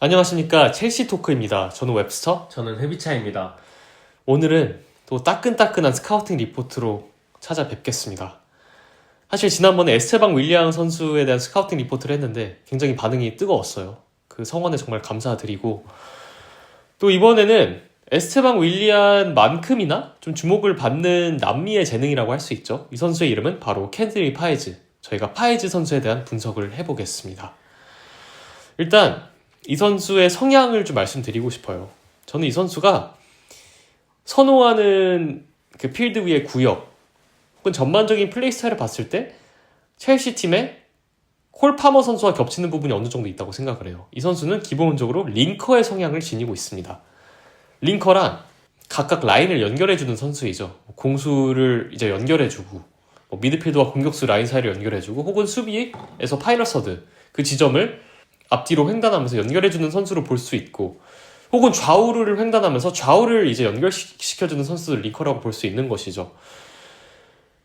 안녕하십니까. 첼시 토크입니다. 저는 웹스터. 저는 회비차입니다. 오늘은 또 따끈따끈한 스카우팅 리포트로 찾아뵙겠습니다. 사실 지난번에 에스테방 윌리안 선수에 대한 스카우팅 리포트를 했는데 굉장히 반응이 뜨거웠어요. 그 성원에 정말 감사드리고, 또 이번에는 에스테방 윌리안만큼이나 좀 주목을 받는 남미의 재능이라고 할 수 있죠. 이 선수의 이름은 바로 켄드리 파이즈. 저희가 파이즈 선수에 대한 분석을 해보겠습니다. 일단 이 선수의 성향을 좀 말씀드리고 싶어요. 저는 이 선수가 선호하는 그 필드 위의 구역 혹은 전반적인 플레이 스타일을 봤을 때 첼시 팀의 콜 파머 선수와 겹치는 부분이 어느 정도 있다고 생각을 해요. 이 선수는 기본적으로 링커의 성향을 지니고 있습니다. 링커란 각각 라인을 연결해주는 선수이죠. 공수를 이제 연결해주고, 미드필드와 공격수 라인 사이를 연결해주고, 혹은 수비에서 파이널 서드 그 지점을 앞뒤로 횡단하면서 연결해주는 선수로 볼 수 있고, 혹은 좌우를 횡단하면서 좌우를 이제 연결시켜주는 선수를 링커라고 볼 수 있는 것이죠.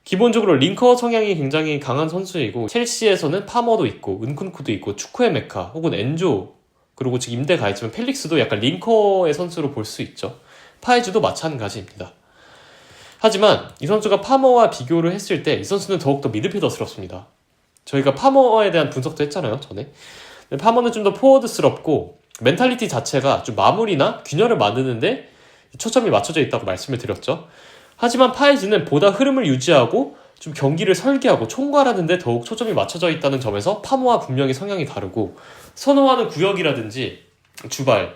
기본적으로 링커 성향이 굉장히 강한 선수이고, 첼시에서는 파머도 있고 은쿤쿠도 있고 추크웨메카 혹은 엔조, 그리고 지금 임대 가있지만 펠릭스도 약간 링커의 선수로 볼 수 있죠. 파이즈도 마찬가지입니다. 하지만 이 선수가 파머와 비교를 했을 때 이 선수는 더욱더 미드필더스럽습니다. 저희가 파머에 대한 분석도 했잖아요, 전에. 파머는 좀 더 포워드스럽고 멘탈리티 자체가 좀 마무리나 균열을 만드는데 초점이 맞춰져 있다고 말씀을 드렸죠. 하지만 파이즈는 보다 흐름을 유지하고 좀 경기를 설계하고 총괄하는 데 더욱 초점이 맞춰져 있다는 점에서 파머와 분명히 성향이 다르고, 선호하는 구역이라든지 주발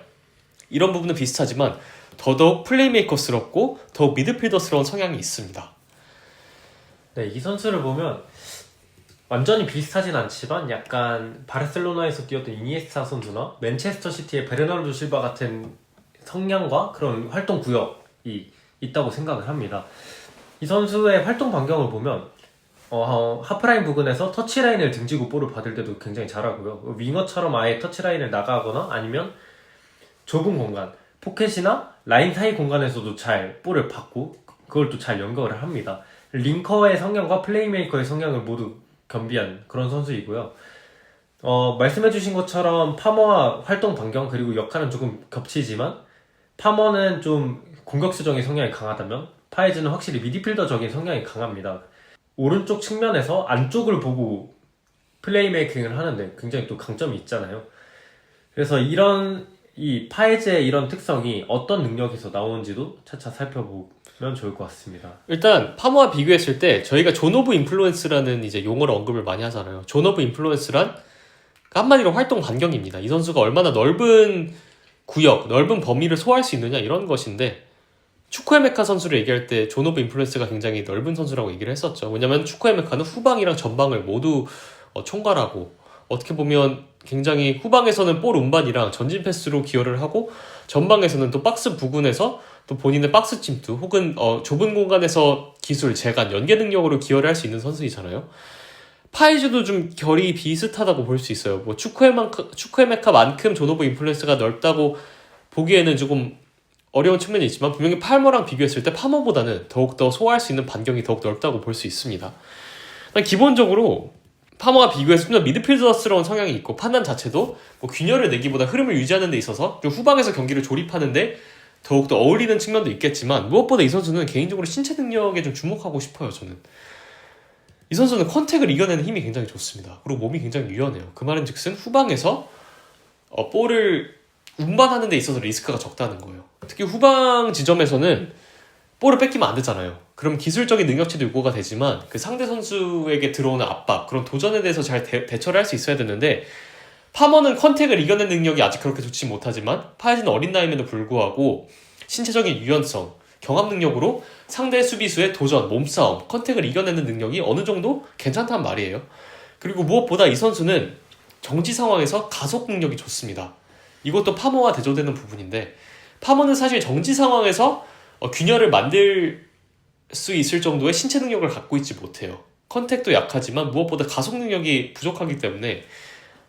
이런 부분은 비슷하지만 더더욱 플레이메이커스럽고 더욱 미드필더스러운 성향이 있습니다. 네, 이 선수를 보면 완전히 비슷하진 않지만 약간 바르셀로나에서 뛰었던 이니에스타 선수나 맨체스터 시티의 베르나르도 실바 같은 성향과 그런 활동 구역이 있다고 생각을 합니다. 이 선수의 활동 반경을 보면 하프라인 부근에서 터치라인을 등지고 볼을 받을 때도 굉장히 잘하고요. 윙어처럼 아예 터치라인을 나가거나 아니면 좁은 공간, 포켓이나 라인 사이 공간에서도 잘 볼을 받고 그걸 또 잘 연결을 합니다. 링커의 성향과 플레이메이커의 성향을 모두 겸비한 그런 선수이고요. 말씀해주신 것처럼 파머와 활동 반경 그리고 역할은 조금 겹치지만, 파머는 좀 공격수적인 성향이 강하다면 파이즈는 확실히 미드필더적인 성향이 강합니다. 오른쪽 측면에서 안쪽을 보고 플레이메이킹을 하는데 굉장히 또 강점이 있잖아요. 그래서 이 파이즈의 이런 특성이 어떤 능력에서 나오는지도 차차 살펴보면 좋을 것 같습니다. 일단 파머와 비교했을 때 저희가 존 오브 인플루언스라는 이제 용어를 언급을 많이 하잖아요. 존 오브 인플루언스란 한마디로 활동 반경입니다. 이 선수가 얼마나 넓은 구역, 넓은 범위를 소화할 수 있느냐 이런 것인데, 추크웨메카 선수를 얘기할 때 존 오브 인플루언스가 굉장히 넓은 선수라고 얘기를 했었죠. 왜냐면 추크웨메카는 후방이랑 전방을 모두 총괄하고, 어떻게 보면 굉장히 후방에서는 볼 운반이랑 전진 패스로 기여를 하고, 전방에서는 또 박스 부근에서 또 본인의 박스 침투 혹은 좁은 공간에서 기술, 재간, 연계 능력으로 기여를 할 수 있는 선수이잖아요. 파이즈도 좀 결이 비슷하다고 볼 수 있어요. 추크웨메카만큼 존 오브 인플루언스가 넓다고 보기에는 조금 어려운 측면이 있지만, 분명히 팔머랑 비교했을 때 파머보다는 더욱더 소화할 수 있는 반경이 더욱 넓다고 볼 수 있습니다. 기본적으로 파머와 비교해서 좀 더 미드필더스러운 성향이 있고, 판단 자체도 균열을 내기보다 흐름을 유지하는 데 있어서 좀 후방에서 경기를 조립하는데 더욱더 어울리는 측면도 있겠지만, 무엇보다 이 선수는 개인적으로 신체 능력에 좀 주목하고 싶어요. 저는 이 선수는 컨택을 이겨내는 힘이 굉장히 좋습니다. 그리고 몸이 굉장히 유연해요. 그 말은 즉슨 후방에서 볼을 운반하는 데 있어서 리스크가 적다는 거예요. 특히 후방 지점에서는 볼을 뺏기면 안 되잖아요. 그럼 기술적인 능력치도 요구가 되지만 그 상대 선수에게 들어오는 압박, 그런 도전에 대해서 잘 대처를 할 수 있어야 되는데, 파머는 컨택을 이겨낸 능력이 아직 그렇게 좋지 못하지만 파이즈는 어린 나이임에도 불구하고 신체적인 유연성, 경합 능력으로 상대 수비수의 도전, 몸싸움, 컨택을 이겨내는 능력이 어느 정도 괜찮다는 말이에요. 그리고 무엇보다 이 선수는 정지 상황에서 가속 능력이 좋습니다. 이것도 파머와 대조되는 부분인데, 파머는 사실 정지 상황에서 균열을 만들 수 있을 정도의 신체 능력을 갖고 있지 못해요. 컨택도 약하지만 무엇보다 가속 능력이 부족하기 때문에.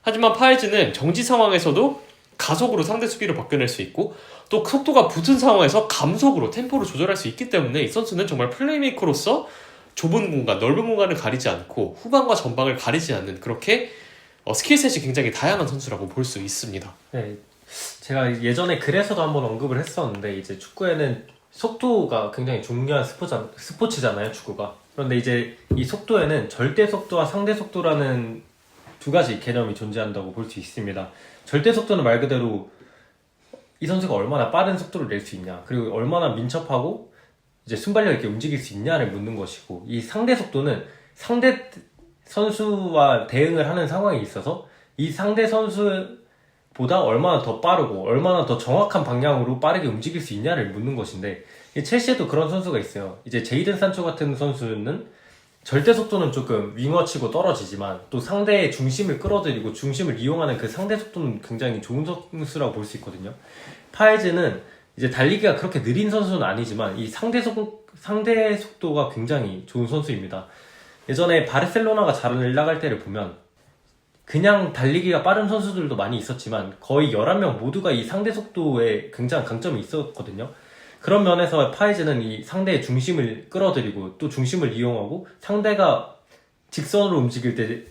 하지만 파이즈는 정지 상황에서도 가속으로 상대 수비를 벗겨낼 수 있고, 또 속도가 붙은 상황에서 감속으로 템포를 조절할 수 있기 때문에 이 선수는 정말 플레이메이커로서 좁은 공간, 넓은 공간을 가리지 않고 후방과 전방을 가리지 않는, 그렇게 스킬셋이 굉장히 다양한 선수라고 볼 수 있습니다. 네, 제가 예전에 글에서도 한번 언급을 했었는데 이제 축구에는 속도가 굉장히 중요한 스포츠잖아요, 축구가. 그런데 이제 이 속도에는 절대 속도와 상대 속도라는 두 가지 개념이 존재한다고 볼 수 있습니다. 절대 속도는 말 그대로 이 선수가 얼마나 빠른 속도를 낼 수 있냐, 그리고 얼마나 민첩하고 이제 순발력 있게 움직일 수 있냐를 묻는 것이고, 이 상대 속도는 상대 선수와 대응을 하는 상황에 있어서 이 상대 선수보다 얼마나 더 빠르고 얼마나 더 정확한 방향으로 빠르게 움직일 수 있냐를 묻는 것인데, 이 첼시에도 그런 선수가 있어요. 이제 제이든 산초 같은 선수는 절대 속도는 조금 윙어치고 떨어지지만 또 상대의 중심을 끌어들이고 중심을 이용하는 그 상대 속도는 굉장히 좋은 선수라고 볼 수 있거든요. 파에즈는 이제 달리기가 그렇게 느린 선수는 아니지만 이 상대 속도가 굉장히 좋은 선수입니다. 예전에 바르셀로나가 잘 나갈 때를 보면 그냥 달리기가 빠른 선수들도 많이 있었지만 거의 11명 모두가 이 상대 속도에 굉장한 강점이 있었거든요. 그런 면에서 파이즈는 이 상대의 중심을 끌어들이고 또 중심을 이용하고 상대가 직선으로 움직일 때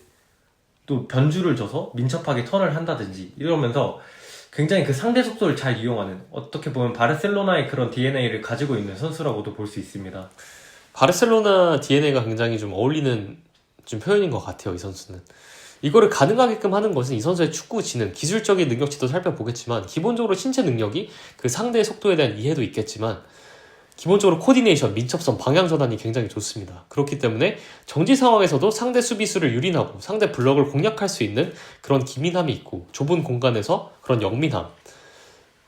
또 변주를 줘서 민첩하게 턴을 한다든지 이러면서 굉장히 그 상대 속도를 잘 이용하는, 어떻게 보면 바르셀로나의 그런 DNA를 가지고 있는 선수라고도 볼 수 있습니다. 바르셀로나 DNA가 굉장히 좀 어울리는 좀 표현인 것 같아요, 이 선수는. 이거를 가능하게끔 하는 것은 이 선수의 축구 지능, 기술적인 능력치도 살펴보겠지만 기본적으로 신체 능력이 그 상대의 속도에 대한 이해도 있겠지만 기본적으로 코디네이션, 민첩성, 방향 전환이 굉장히 좋습니다. 그렇기 때문에 정지 상황에서도 상대 수비수를 유린하고 상대 블럭을 공략할 수 있는 그런 기민함이 있고, 좁은 공간에서 그런 영민함,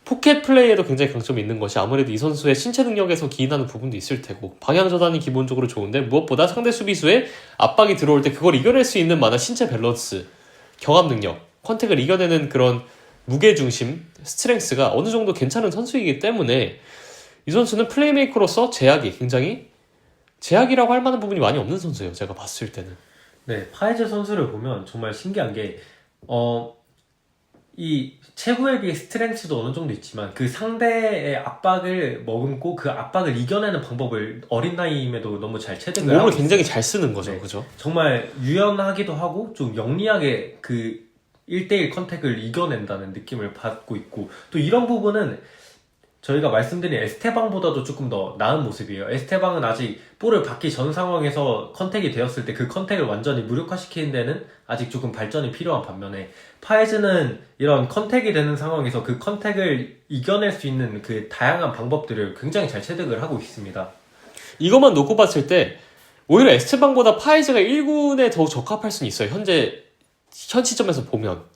포켓 플레이에도 굉장히 강점이 있는 것이 아무래도 이 선수의 신체 능력에서 기인하는 부분도 있을 테고, 방향 전환이 기본적으로 좋은데 무엇보다 상대 수비수의 압박이 들어올 때 그걸 이겨낼 수 있는 만한 신체 밸런스, 경합 능력, 컨택을 이겨내는 그런 무게중심, 스트렝스가 어느 정도 괜찮은 선수이기 때문에 이 선수는 플레이메이커로서 굉장히 제약이라고 할 만한 부분이 많이 없는 선수예요, 제가 봤을 때는. 네, 파이즈 선수를 보면 정말 신기한 게 이 체구에 비해 스트렝스도 어느 정도 있지만 그 상대의 압박을 머금고 그 압박을 이겨내는 방법을 어린 나이임에도 너무 잘 체득을 하고 몸을 있어요. 굉장히 잘 쓰는 거죠, 네. 그죠? 정말 유연하기도 하고 좀 영리하게 그 1대1 컨택을 이겨낸다는 느낌을 받고 있고, 또 이런 부분은 저희가 말씀드린 에스테방보다도 조금 더 나은 모습이에요. 에스테방은 아직 볼을 받기 전 상황에서 컨택이 되었을 때 그 컨택을 완전히 무력화시키는 데는 아직 조금 발전이 필요한 반면에, 파에즈는 이런 컨택이 되는 상황에서 그 컨택을 이겨낼 수 있는 그 다양한 방법들을 굉장히 잘 체득을 하고 있습니다. 이것만 놓고 봤을 때 오히려 에스테방보다 파이즈가 1군에 더 적합할 수는 있어요, 현 시점에서 보면.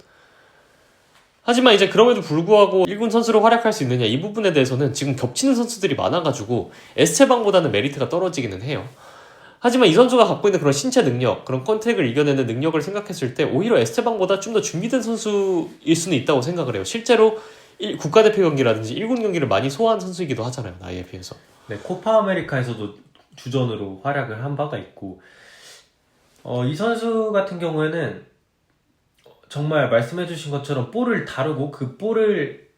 하지만 이제 그럼에도 불구하고 1군 선수로 활약할 수 있느냐, 이 부분에 대해서는 지금 겹치는 선수들이 많아가지고 에스테방보다는 메리트가 떨어지기는 해요. 하지만 이 선수가 갖고 있는 그런 신체 능력, 그런 컨택을 이겨내는 능력을 생각했을 때 오히려 에스테방보다 좀 더 준비된 선수일 수는 있다고 생각을 해요. 실제로 국가대표 경기라든지 1군 경기를 많이 소화한 선수이기도 하잖아요, 나이에 비해서. 네, 코파 아메리카에서도 주전으로 활약을 한 바가 있고, 이 선수 같은 경우에는 정말 말씀해주신 것처럼 볼을 다루고 그 볼을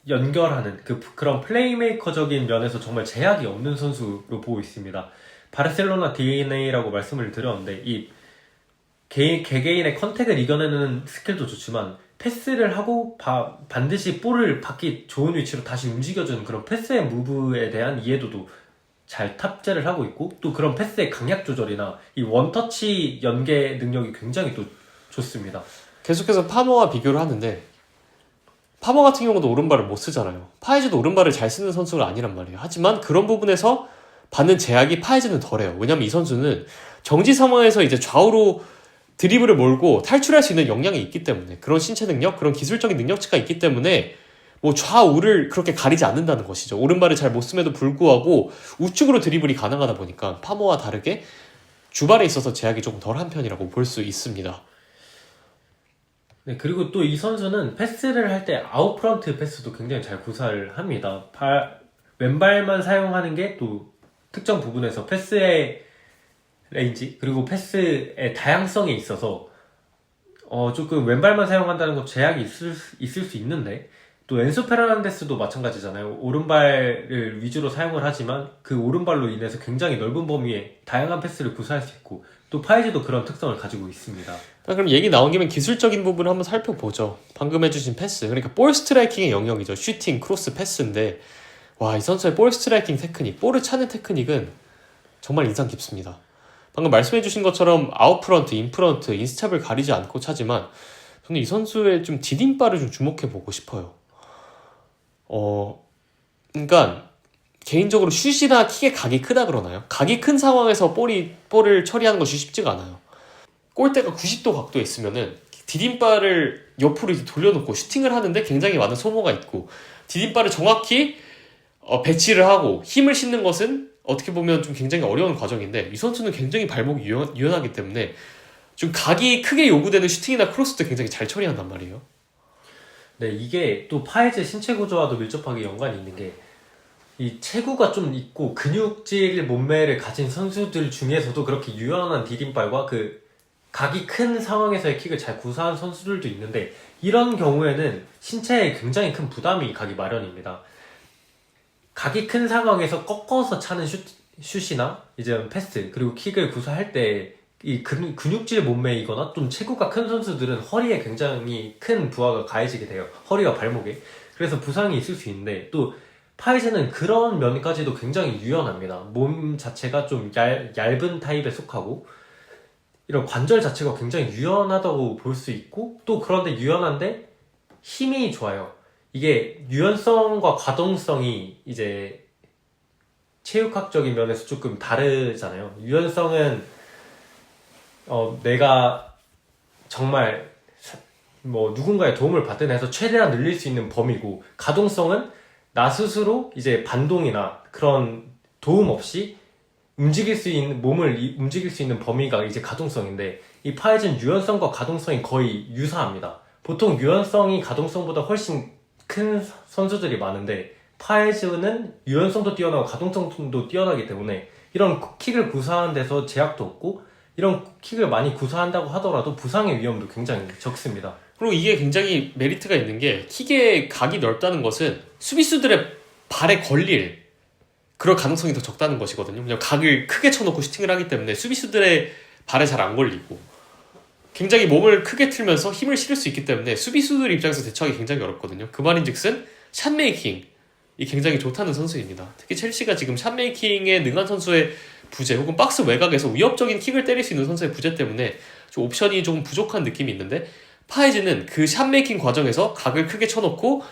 연결하는 그런 플레이메이커적인 면에서 정말 제약이 없는 선수로 보고 있습니다. 바르셀로나 DNA라고 말씀을 드렸는데 이 개개인의 컨택을 이겨내는 스킬도 좋지만 패스를 하고 반드시 볼을 받기 좋은 위치로 다시 움직여주는 그런 패스의 무브에 대한 이해도도 잘 탑재를 하고 있고, 또 그런 패스의 강약 조절이나 이 원터치 연계 능력이 굉장히 또 좋습니다. 계속해서 파머와 비교를 하는데 파머 같은 경우도 오른발을 못 쓰잖아요. 파이즈도 오른발을 잘 쓰는 선수가 아니란 말이에요. 하지만 그런 부분에서 받는 제약이 파이즈는 덜해요. 왜냐면 이 선수는 정지 상황에서 이제 좌우로 드리블을 몰고 탈출할 수 있는 역량이 있기 때문에, 그런 신체 능력, 그런 기술적인 능력치가 있기 때문에 뭐 좌우를 그렇게 가리지 않는다는 것이죠. 오른발을 잘 못 씀에도 불구하고 우측으로 드리블이 가능하다 보니까 파머와 다르게 주발에 있어서 제약이 조금 덜한 편이라고 볼 수 있습니다. 네, 그리고 또 이 선수는 패스를 할 때 아웃프런트 패스도 굉장히 잘 구사를 합니다. 왼발만 사용하는 게 또 특정 부분에서 패스의 레인지, 그리고 패스의 다양성에 있어서 조금 왼발만 사용한다는 것 제약이 있을 수 있는데, 또 엔소 페르난데스도 마찬가지잖아요. 오른발을 위주로 사용을 하지만 그 오른발로 인해서 굉장히 넓은 범위에 다양한 패스를 구사할 수 있고, 또 파이즈도 그런 특성을 가지고 있습니다. 그럼 얘기 나온 김에 기술적인 부분을 한번 살펴보죠. 방금 해주신 패스, 그러니까 볼 스트라이킹의 영역이죠. 슈팅, 크로스, 패스인데 와, 이 선수의 볼 스트라이킹 테크닉, 볼을 차는 테크닉은 정말 인상 깊습니다. 방금 말씀해주신 것처럼 아웃프런트, 인프런트, 인스텝을 가리지 않고 차지만 저는 이 선수의 좀 디딤발을 좀 주목해보고 싶어요. 그러니까 개인적으로 슛이나 킥의 각이 크다 그러나요? 각이 큰 상황에서 볼을 처리하는 것이 쉽지가 않아요. 골대가 90도 각도에 있으면은 디딤발을 옆으로 이렇게 돌려놓고 슈팅을 하는데 굉장히 많은 소모가 있고, 디딤발을 정확히 배치를 하고 힘을 싣는 것은 어떻게 보면 좀 굉장히 어려운 과정인데, 이 선수는 굉장히 발목이 유연하기 때문에 좀 각이 크게 요구되는 슈팅이나 크로스도 굉장히 잘 처리한단 말이에요. 네, 이게 또 파이즈 신체 구조와도 밀접하게 연관이 있는 게, 이 체구가 좀 있고 근육질 몸매를 가진 선수들 중에서도 그렇게 유연한 디딤발과 그 각이 큰 상황에서의 킥을 잘 구사한 선수들도 있는데, 이런 경우에는 신체에 굉장히 큰 부담이 가기 마련입니다. 각이 큰 상황에서 꺾어서 차는 슛이나 이제 패스, 그리고 킥을 구사할 때 이 근육질 몸매이거나 좀 체구가 큰 선수들은 허리에 굉장히 큰 부하가 가해지게 돼요. 허리와 발목에. 그래서 부상이 있을 수 있는데, 또 파이즈는 그런 면까지도 굉장히 유연합니다. 몸 자체가 좀 얇은 타입에 속하고, 이런 관절 자체가 굉장히 유연하다고 볼 수 있고, 또 그런데 유연한데 힘이 좋아요. 이게 유연성과 가동성이 이제 체육학적인 면에서 조금 다르잖아요. 유연성은 내가 정말 뭐 누군가의 도움을 받든 해서 최대한 늘릴 수 있는 범위고, 가동성은 나 스스로 이제 반동이나 그런 도움 없이 몸을 움직일 수 있는 범위가 이제 가동성인데, 이 파이즈는 유연성과 가동성이 거의 유사합니다. 보통 유연성이 가동성보다 훨씬 큰 선수들이 많은데, 파이즈는 유연성도 뛰어나고 가동성도 뛰어나기 때문에 이런 킥을 구사하는 데서 제약도 없고, 이런 킥을 많이 구사한다고 하더라도 부상의 위험도 굉장히 적습니다. 그리고 이게 굉장히 메리트가 있는 게, 킥의 각이 넓다는 것은 수비수들의 발에 걸릴 그럴 가능성이 더 적다는 것이거든요. 왜냐면 각을 크게 쳐놓고 슈팅을 하기 때문에 수비수들의 발에 잘 안 걸리고, 굉장히 몸을 크게 틀면서 힘을 실을 수 있기 때문에 수비수들 입장에서 대처하기 굉장히 어렵거든요. 그 말인즉슨 샷메이킹이 굉장히 좋다는 선수입니다. 특히 첼시가 지금 샷메이킹에 능한 선수의 부재, 혹은 박스 외곽에서 위협적인 킥을 때릴 수 있는 선수의 부재 때문에 좀 옵션이 조금 부족한 느낌이 있는데, 파이즈는 그 샷메이킹 과정에서 각을 크게 쳐놓고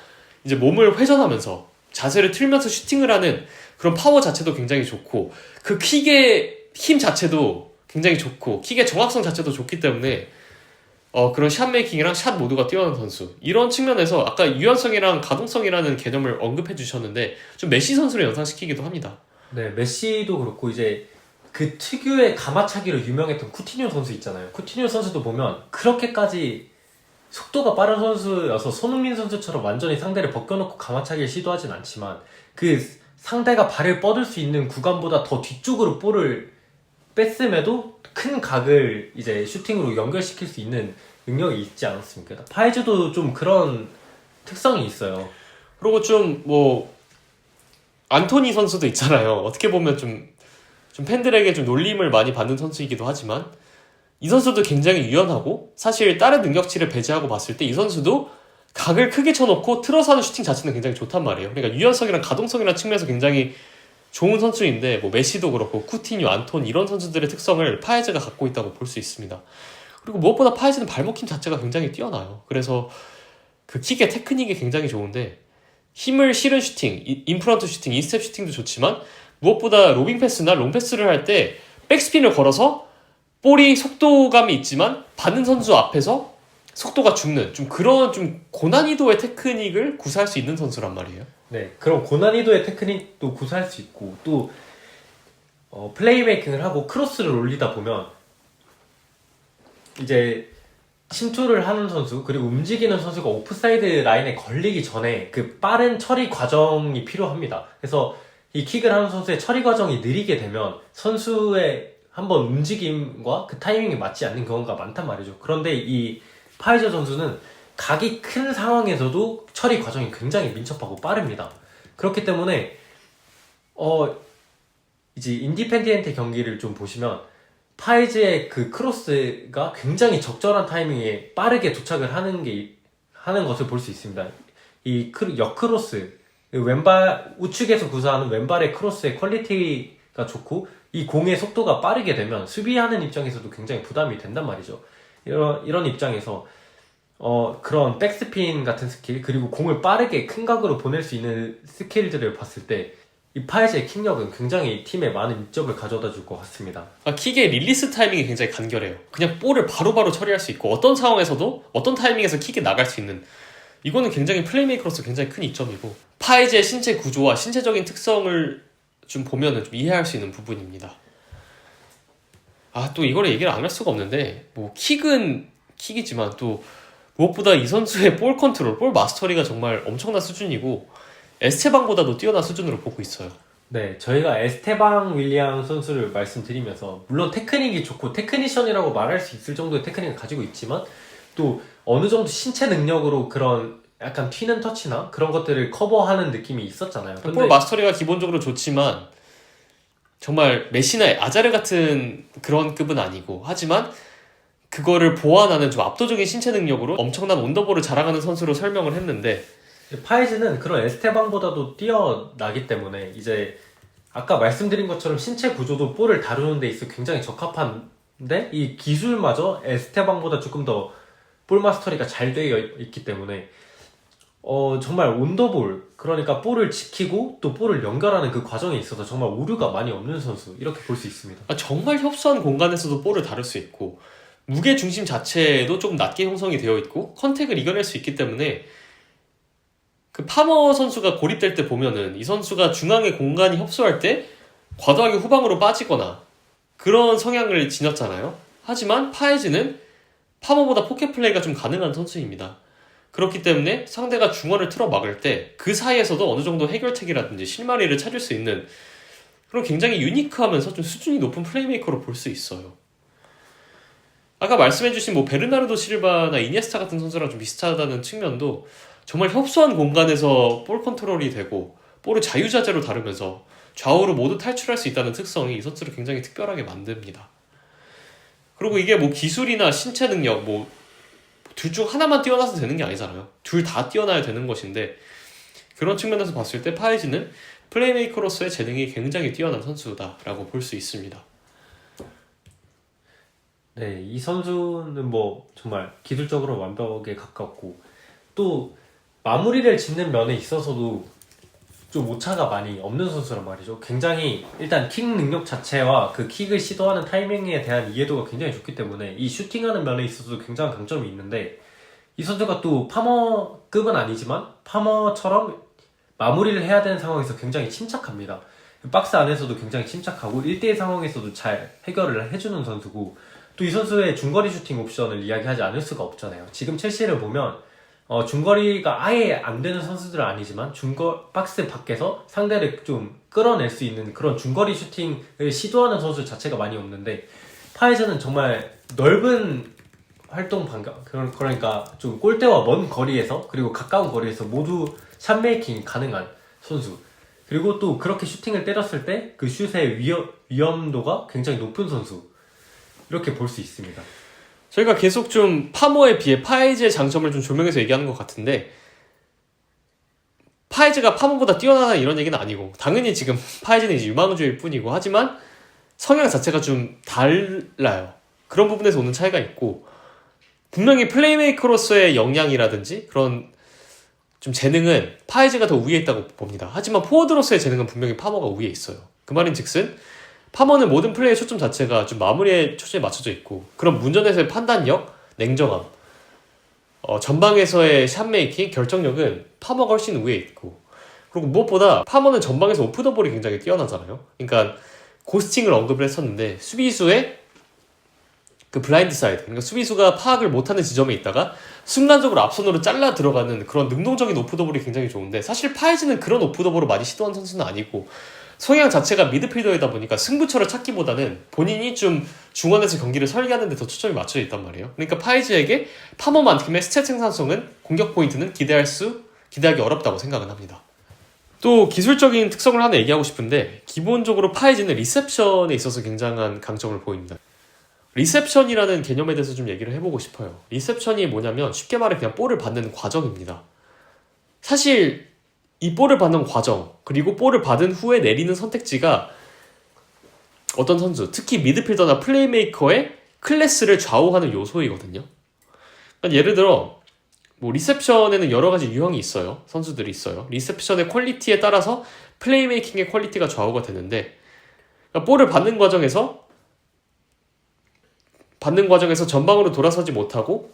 이제 몸을 회전하면서 자세를 틀면서 슈팅을 하는 그런 파워 자체도 굉장히 좋고, 그 킥의 힘 자체도 굉장히 좋고, 킥의 정확성 자체도 좋기 때문에 그런 샷메이킹이랑 샷 모두가 뛰어난 선수. 이런 측면에서 아까 유연성이랑 가동성이라는 개념을 언급해 주셨는데, 좀 메시 선수를 연상시키기도 합니다. 네, 메시도 그렇고, 이제 그 특유의 가마차기로 유명했던 쿠티뉴 선수 있잖아요. 쿠티뉴 선수도 보면 그렇게까지 속도가 빠른 선수여서 손흥민 선수처럼 완전히 상대를 벗겨놓고 가마차기를 시도하진 않지만, 그 상대가 발을 뻗을 수 있는 구간보다 더 뒤쪽으로 볼을 뺐음에도 큰 각을 이제 슈팅으로 연결시킬 수 있는 능력이 있지 않았습니까? 파이즈도 좀 그런 특성이 있어요. 그리고 좀 안토니 선수도 있잖아요. 어떻게 보면 좀 팬들에게 좀 놀림을 많이 받는 선수이기도 하지만, 이 선수도 굉장히 유연하고, 사실 다른 능력치를 배제하고 봤을 때 이 선수도 각을 크게 쳐놓고 틀어서 하는 슈팅 자체는 굉장히 좋단 말이에요. 그러니까 유연성이랑 가동성이라는 측면에서 굉장히 좋은 선수인데, 뭐 메시도 그렇고 쿠티뉴, 안토니 이런 선수들의 특성을 파이즈가 갖고 있다고 볼 수 있습니다. 그리고 무엇보다 파이즈는 발목 힘 자체가 굉장히 뛰어나요. 그래서 그 킥의 테크닉이 굉장히 좋은데, 힘을 실은 슈팅, 인프런트 슈팅, 인스텝 슈팅도 좋지만, 무엇보다 로빙 패스나 롱 패스를 할 때 백스핀을 걸어서 볼이 속도감이 있지만 받는 선수 앞에서 속도가 죽는 좀 그런 좀 고난이도의 테크닉을 구사할 수 있는 선수란 말이에요. 네, 그런 고난이도의 테크닉도 구사할 수 있고, 또 플레이메이킹을 하고 크로스를 올리다 보면 이제 침투를 하는 선수, 그리고 움직이는 선수가 오프사이드 라인에 걸리기 전에 그 빠른 처리 과정이 필요합니다. 그래서 이 킥을 하는 선수의 처리 과정이 느리게 되면 선수의 한번 움직임과 그 타이밍이 맞지 않는 경우가 많단 말이죠. 그런데 이 파이저 선수는 각이 큰 상황에서도 처리 과정이 굉장히 민첩하고 빠릅니다. 그렇기 때문에 이제 인디펜디엔테 경기를 좀 보시면 파이즈의 그 크로스가 굉장히 적절한 타이밍에 빠르게 도착을 하는 것을 볼 수 있습니다. 이 역크로스, 왼발, 우측에서 구사하는 왼발의 크로스의 퀄리티가 좋고, 이 공의 속도가 빠르게 되면 수비하는 입장에서도 굉장히 부담이 된단 말이죠. 이런 입장에서, 그런 백스핀 같은 스킬, 그리고 공을 빠르게 큰 각으로 보낼 수 있는 스킬들을 봤을 때, 이 파이즈의 킥력은 굉장히 팀에 많은 이점을 가져다 줄 것 같습니다. 킥의 릴리스 타이밍이 굉장히 간결해요. 그냥 볼을 바로바로 처리할 수 있고 어떤 상황에서도 어떤 타이밍에서 킥이 나갈 수 있는, 이거는 굉장히 플레이메이커로서 굉장히 큰 이점이고, 파이즈의 신체 구조와 신체적인 특성을 좀 보면은 좀 이해할 수 있는 부분입니다. 또 이거를 얘기를 안 할 수가 없는데, 뭐 킥은 킥이지만 또 무엇보다 이 선수의 볼 컨트롤, 볼 마스터리가 정말 엄청난 수준이고 에스테방보다도 뛰어난 수준으로 보고 있어요. 네, 저희가 에스테방 윌리안 선수를 말씀드리면서 물론 테크닉이 좋고 테크니션이라고 말할 수 있을 정도의 테크닉을 가지고 있지만 또 어느 정도 신체 능력으로 그런 약간 튀는 터치나 그런 것들을 커버하는 느낌이 있었잖아요. 근데 볼 마스터리가 기본적으로 좋지만 정말 메시나 아자르 같은 그런 급은 아니고, 하지만 그거를 보완하는 좀 압도적인 신체 능력으로 엄청난 온더볼을 자랑하는 선수로 설명을 했는데, 파이즈는 그런 에스테방보다도 뛰어나기 때문에 이제 아까 말씀드린 것처럼 신체 구조도 볼을 다루는 데 있어 굉장히 적합한데 이 기술마저 에스테방보다 조금 더 볼 마스터리가 잘 되어 있기 때문에 정말 온더볼, 그러니까 볼을 지키고 또 볼을 연결하는 그 과정에 있어서 정말 오류가 많이 없는 선수, 이렇게 볼 수 있습니다. 정말 협소한 공간에서도 볼을 다룰 수 있고 무게 중심 자체도 조금 낮게 형성이 되어 있고 컨택을 이겨낼 수 있기 때문에, 그 파머 선수가 고립될 때 보면은 이 선수가 중앙의 공간이 협소할 때 과도하게 후방으로 빠지거나 그런 성향을 지녔잖아요. 하지만 파이즈는 파머보다 포켓 플레이가 좀 가능한 선수입니다. 그렇기 때문에 상대가 중원을 틀어 막을 때 그 사이에서도 어느 정도 해결책이라든지 실마리를 찾을 수 있는 그런 굉장히 유니크하면서 좀 수준이 높은 플레이메이커로 볼 수 있어요. 아까 말씀해주신 뭐 베르나르도 실바나 이니에스타 같은 선수랑 좀 비슷하다는 측면도, 정말 협소한 공간에서 볼 컨트롤이 되고 볼을 자유자재로 다루면서 좌우로 모두 탈출할 수 있다는 특성이 이 선수를 굉장히 특별하게 만듭니다. 그리고 이게 뭐 기술이나 신체 능력 뭐 둘 중 하나만 뛰어나서 되는 게 아니잖아요. 둘 다 뛰어나야 되는 것인데, 그런 측면에서 봤을 때 파이즈는 플레이메이커로서의 재능이 굉장히 뛰어난 선수다라고 볼 수 있습니다. 네, 이 선수는 뭐 정말 기술적으로 완벽에 가깝고 또 마무리를 짓는 면에 있어서도 좀 오차가 많이 없는 선수란 말이죠. 굉장히 일단 킥 능력 자체와 그 킥을 시도하는 타이밍에 대한 이해도가 굉장히 좋기 때문에 이 슈팅하는 면에 있어서도 굉장한 강점이 있는데, 이 선수가 또 파머급은 아니지만 파머처럼 마무리를 해야 되는 상황에서 굉장히 침착합니다. 박스 안에서도 굉장히 침착하고 1대1 상황에서도 잘 해결을 해주는 선수고, 또 이 선수의 중거리 슈팅 옵션을 이야기하지 않을 수가 없잖아요. 지금 첼시를 보면 중거리가 아예 안 되는 선수들은 아니지만 박스 밖에서 상대를 좀 끌어낼 수 있는 그런 중거리 슈팅을 시도하는 선수 자체가 많이 없는데, 파이즈는 정말 넓은 활동 반경, 그러니까 좀 골대와 먼 거리에서 그리고 가까운 거리에서 모두 샷메이킹이 가능한 선수, 그리고 또 그렇게 슈팅을 때렸을 때 그 슛의 위험도가 굉장히 높은 선수, 이렇게 볼 수 있습니다. 저희가 계속 좀 파머에 비해 파이즈의 장점을 좀 조명해서 얘기하는 것 같은데, 파이즈가 파머보다 뛰어나다 이런 얘기는 아니고, 당연히 지금 파이즈는 이제 유망주일 뿐이고, 하지만 성향 자체가 좀 달라요. 그런 부분에서 오는 차이가 있고, 분명히 플레이메이커로서의 역량이라든지 그런 좀 재능은 파이즈가 더 위에 있다고 봅니다. 하지만 포워드로서의 재능은 분명히 파머가 위에 있어요. 그 말인 즉슨 파머는 모든 플레이의 초점 자체가 좀 마무리에 초점이 맞춰져 있고, 그런 문전에서의 판단력, 냉정함, 전방에서의 샷메이킹, 결정력은 파머가 훨씬 위에 있고, 그리고 무엇보다 파머는 전방에서 오프더볼이 굉장히 뛰어나잖아요. 그러니까 고스팅을 언급을 했었는데, 수비수의 그 블라인드 사이드, 그러니까 수비수가 파악을 못하는 지점에 있다가 순간적으로 앞선으로 잘라 들어가는 그런 능동적인 오프더볼이 굉장히 좋은데, 사실 파이즈는 그런 오프더볼을 많이 시도한 선수는 아니고, 성향 자체가 미드필더이다 보니까 승부처를 찾기보다는 본인이 좀 중원에서 경기를 설계하는 데 더 초점이 맞춰져 있단 말이에요. 그러니까 파이즈에게 파머만큼의 스탯 생산성은, 공격 포인트는 기대하기 어렵다고 생각은 합니다. 또 기술적인 특성을 하나 얘기하고 싶은데, 기본적으로 파이즈는 리셉션에 있어서 굉장한 강점을 보입니다. 리셉션이라는 개념에 대해서 좀 얘기를 해보고 싶어요. 리셉션이 뭐냐면 쉽게 말해 그냥 볼을 받는 과정입니다. 사실 이 볼을 받는 과정 그리고 볼을 받은 후에 내리는 선택지가 어떤 선수, 특히 미드필더나 플레이메이커의 클래스를 좌우하는 요소이거든요. 그러니까 예를 들어 뭐 리셉션에는 여러 가지 유형이 있어요. 선수들이 있어요. 리셉션의 퀄리티에 따라서 플레이메이킹의 퀄리티가 좌우가 되는데, 그러니까 볼을 받는 과정에서 전방으로 돌아서지 못하고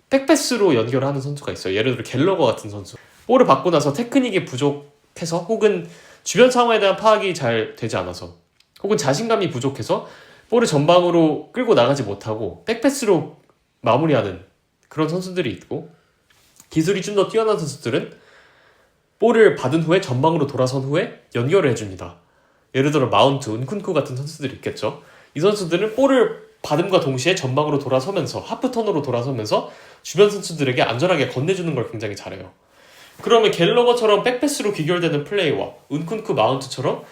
백패스로 연결하는 선수가 있어요. 예를 들어 갤러거 같은 선수. 볼을 받고 나서 테크닉이 부족해서 혹은 주변 상황에 대한 파악이 잘 되지 않아서 혹은 자신감이 부족해서 볼을 전방으로 끌고 나가지 못하고 백패스로 마무리하는 그런 선수들이 있고, 기술이 좀 더 뛰어난 선수들은 볼을 받은 후에 전방으로 돌아선 후에 연결을 해줍니다. 예를 들어 마운트, 은쿤쿠 같은 선수들이 있겠죠. 이 선수들은 볼을 받음과 동시에 전방으로 돌아서면서 하프턴으로 돌아서면서 주변 선수들에게 안전하게 건네주는 걸 굉장히 잘해요. 그러면 갤러거처럼 백패스로 귀결되는 플레이와 은쿤쿠, 마운트처럼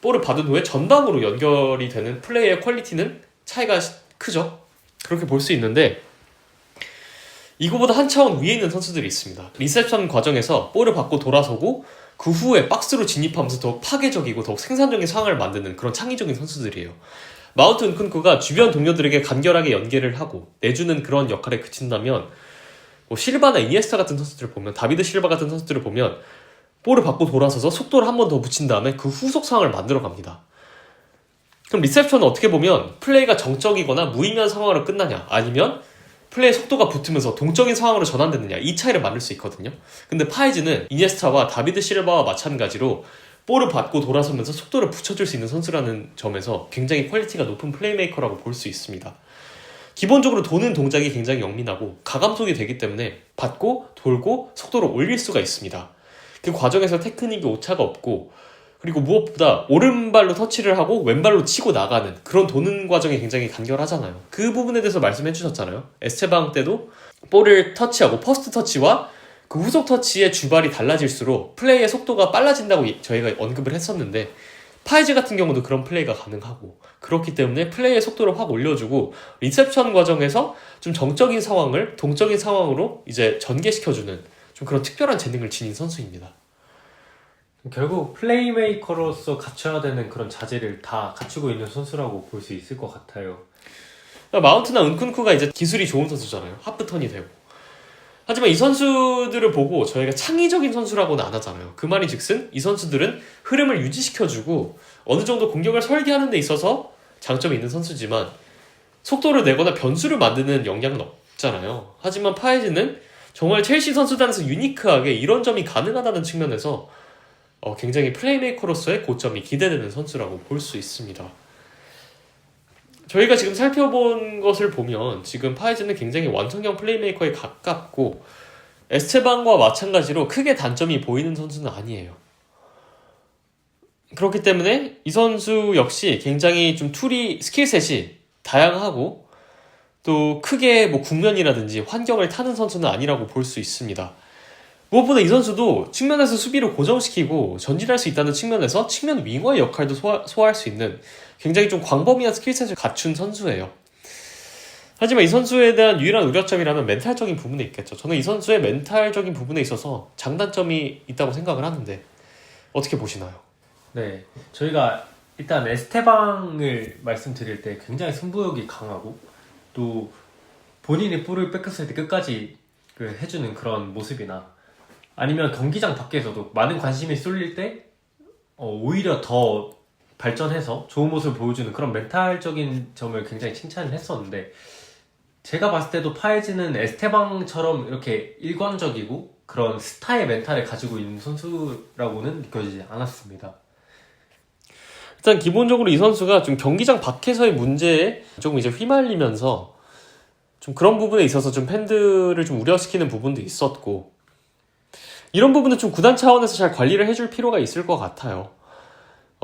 볼을 받은 후에 전방으로 연결이 되는 플레이의 퀄리티는 차이가 크죠. 그렇게 볼 수 있는데, 이거보다 한 차원 위에 있는 선수들이 있습니다. 리셉션 과정에서 볼을 받고 돌아서고 그 후에 박스로 진입하면서 더욱 파괴적이고 더욱 생산적인 상황을 만드는 그런 창의적인 선수들이에요. 마운트 은쿤쿠가 주변 동료들에게 간결하게 연계를 하고 내주는 그런 역할에 그친다면, 뭐 실바나 이니에스타 같은 선수들을 보면, 다비드 실바 같은 선수들을 보면 볼을 받고 돌아서서 속도를 한 번 더 붙인 다음에 그 후속 상황을 만들어 갑니다. 그럼 리셉션은 어떻게 보면 플레이가 정적이거나 무의미한 상황으로 끝나냐, 아니면 플레이 속도가 붙으면서 동적인 상황으로 전환되느냐, 이 차이를 만들 수 있거든요. 근데 파이즈는 이니에스타와 다비드 실바와 마찬가지로 볼을 받고 돌아서면서 속도를 붙여줄 수 있는 선수라는 점에서 굉장히 퀄리티가 높은 플레이메이커라고 볼 수 있습니다. 기본적으로 도는 동작이 굉장히 영민하고 가감속이 되기 때문에 받고 돌고 속도를 올릴 수가 있습니다. 그 과정에서 테크닉이 오차가 없고, 그리고 무엇보다 오른발로 터치를 하고 왼발로 치고 나가는 그런 도는 과정이 굉장히 간결하잖아요. 그 부분에 대해서 말씀해 주셨잖아요. 에스테방 때도 볼을 터치하고 퍼스트 터치와 그 후속 터치의 주발이 달라질수록 플레이의 속도가 빨라진다고 저희가 언급을 했었는데, 파이즈 같은 경우도 그런 플레이가 가능하고, 그렇기 때문에 플레이의 속도를 확 올려주고 리셉션 과정에서 좀 정적인 상황을 동적인 상황으로 이제 전개시켜주는 좀 그런 특별한 재능을 지닌 선수입니다. 결국 플레이메이커로서 갖춰야 되는 그런 자질을 다 갖추고 있는 선수라고 볼 수 있을 것 같아요. 마운트나 은쿤쿠가 이제 기술이 좋은 선수잖아요. 하프턴이 되고. 하지만 이 선수들을 보고 저희가 창의적인 선수라고는 안 하잖아요. 그 말이 즉슨 이 선수들은 흐름을 유지시켜주고 어느 정도 공격을 설계하는 데 있어서 장점이 있는 선수지만 속도를 내거나 변수를 만드는 역량은 없잖아요. 하지만 파이즈는 정말 첼시 선수단에서 유니크하게 이런 점이 가능하다는 측면에서 굉장히 플레이메이커로서의 고점이 기대되는 선수라고 볼 수 있습니다. 저희가 지금 살펴본 것을 보면 지금 파이즈는 굉장히 완성형 플레이메이커에 가깝고 에스테방과 마찬가지로 크게 단점이 보이는 선수는 아니에요. 그렇기 때문에 이 선수 역시 굉장히 좀 스킬셋이 다양하고 또 크게 뭐 국면이라든지 환경을 타는 선수는 아니라고 볼 수 있습니다. 무엇보다 이 선수도 측면에서 수비를 고정시키고 전진할 수 있다는 측면에서 측면 윙어의 역할도 소화할 수 있는 굉장히 좀 광범위한 스킬셋을 갖춘 선수예요. 하지만 이 선수에 대한 유일한 우려점이라면 멘탈적인 부분에 있겠죠. 저는 이 선수의 멘탈적인 부분에 있어서 장단점이 있다고 생각을 하는데 어떻게 보시나요? 네, 저희가 일단 에스테방을 말씀드릴 때 굉장히 승부욕이 강하고 또 본인이 볼을 뺏겼을 때 끝까지 해주는 그런 모습이나 아니면 경기장 밖에서도 많은 관심이 쏠릴 때 오히려 더 발전해서 좋은 모습을 보여주는 그런 멘탈적인 점을 굉장히 칭찬을 했었는데, 제가 봤을 때도 파이즈는 에스테방처럼 이렇게 일관적이고 그런 스타의 멘탈을 가지고 있는 선수라고는 느껴지지 않았습니다. 일단 기본적으로 이 선수가 좀 경기장 밖에서의 문제에 조금 이제 휘말리면서 좀 그런 부분에 있어서 좀 팬들을 좀 우려시키는 부분도 있었고, 이런 부분은 좀 구단 차원에서 잘 관리를 해줄 필요가 있을 것 같아요.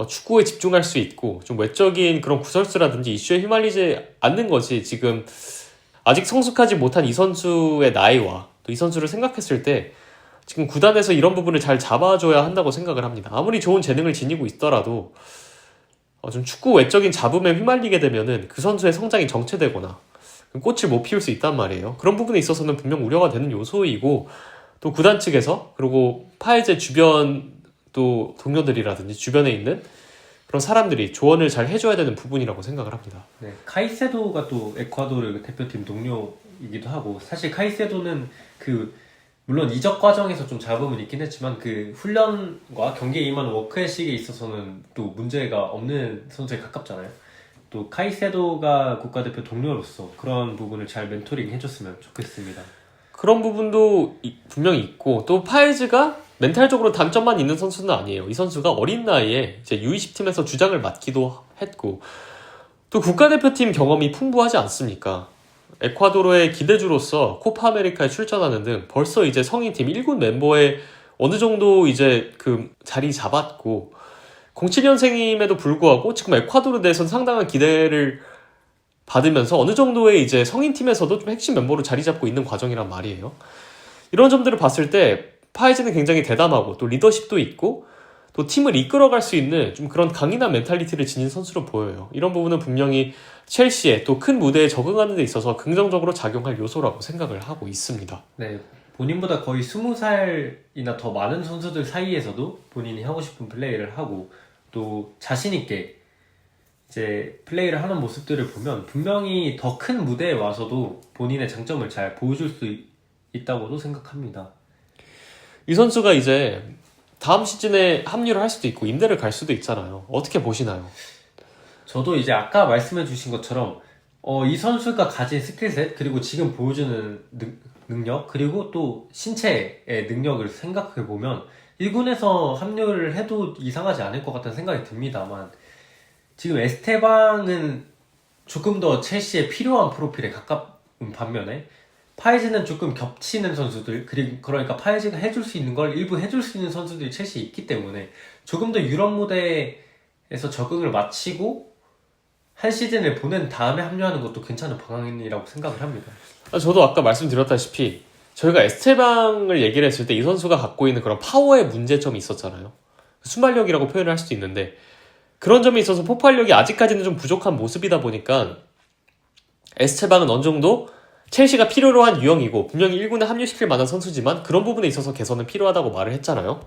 축구에 집중할 수 있고 좀 외적인 그런 구설수라든지 이슈에 휘말리지 않는 것이 지금 아직 성숙하지 못한 이 선수의 나이와 또 이 선수를 생각했을 때 지금 구단에서 이런 부분을 잘 잡아줘야 한다고 생각을 합니다. 아무리 좋은 재능을 지니고 있더라도 좀 축구 외적인 잡음에 휘말리게 되면은 그 선수의 성장이 정체되거나 꽃을 못 피울 수 있단 말이에요. 그런 부분에 있어서는 분명 우려가 되는 요소이고, 또 구단 측에서, 그리고 파이제 주변 또 동료들이라든지 주변에 있는 그런 사람들이 조언을 잘 해줘야 되는 부분이라고 생각을 합니다. 네, 카이세도가 또 에콰도르 대표팀 동료이기도 하고, 사실 카이세도는 물론 이적 과정에서 좀 잡음은 있긴 했지만 그 훈련과 경기에 임하는 워크의식에 있어서는 또 문제가 없는 선수에 가깝잖아요. 또 카이세도가 국가대표 동료로서 그런 부분을 잘 멘토링 해줬으면 좋겠습니다. 그런 부분도 분명히 있고, 또 파이즈가 멘탈적으로 단점만 있는 선수는 아니에요. 이 선수가 어린 나이에 이제 U20 팀에서 주장을 맡기도 했고, 또 국가대표팀 경험이 풍부하지 않습니까? 에콰도르의 기대주로서 코파 아메리카에 출전하는 등 벌써 이제 성인팀 1군 멤버에 어느 정도 이제 그 자리 잡았고, 07년생임에도 불구하고 지금 에콰도르 내에선 상당한 기대를 받으면서 어느 정도의 이제 성인팀에서도 좀 핵심 멤버로 자리 잡고 있는 과정이란 말이에요. 이런 점들을 봤을 때 파이즈는 굉장히 대담하고 또 리더십도 있고 또 팀을 이끌어갈 수 있는 좀 그런 강인한 멘탈리티를 지닌 선수로 보여요. 이런 부분은 분명히 첼시의 또 큰 무대에 적응하는 데 있어서 긍정적으로 작용할 요소라고 생각을 하고 있습니다. 네, 본인보다 거의 20살이나 더 많은 선수들 사이에서도 본인이 하고 싶은 플레이를 하고 또 자신 있게 이제 플레이를 하는 모습들을 보면 분명히 더 큰 무대에 와서도 본인의 장점을 잘 보여줄 수 있다고도 생각합니다. 이 선수가 이제 다음 시즌에 합류를 할 수도 있고 임대를 갈 수도 있잖아요. 어떻게 보시나요? 저도 이제 아까 말씀해 주신 것처럼 이 선수가 가진 스킬셋 그리고 지금 보여주는 능력 그리고 또 신체의 능력을 생각해 보면 1군에서 합류를 해도 이상하지 않을 것 같다는 생각이 듭니다만 지금 에스테방은 조금 더 첼시에 필요한 프로필에 가까운 반면에 파이즈는 조금 겹치는 선수들 그러니까 파이즈가 해줄 수 있는 걸 일부 해줄 수 있는 선수들이 첼시에 있기 때문에 조금 더 유럽 무대에서 적응을 마치고 한 시즌을 보낸 다음에 합류하는 것도 괜찮은 방향이라고 생각을 합니다. 저도 아까 말씀드렸다시피 저희가 에스테방을 얘기를 했을 때 이 선수가 갖고 있는 그런 파워의 문제점이 있었잖아요. 순발력이라고 표현을 할 수도 있는데 그런 점에 있어서 폭발력이 아직까지는 좀 부족한 모습이다 보니까 에스테방은 어느 정도 첼시가 필요로 한 유형이고 분명히 1군에 합류시킬 만한 선수지만 그런 부분에 있어서 개선은 필요하다고 말을 했잖아요.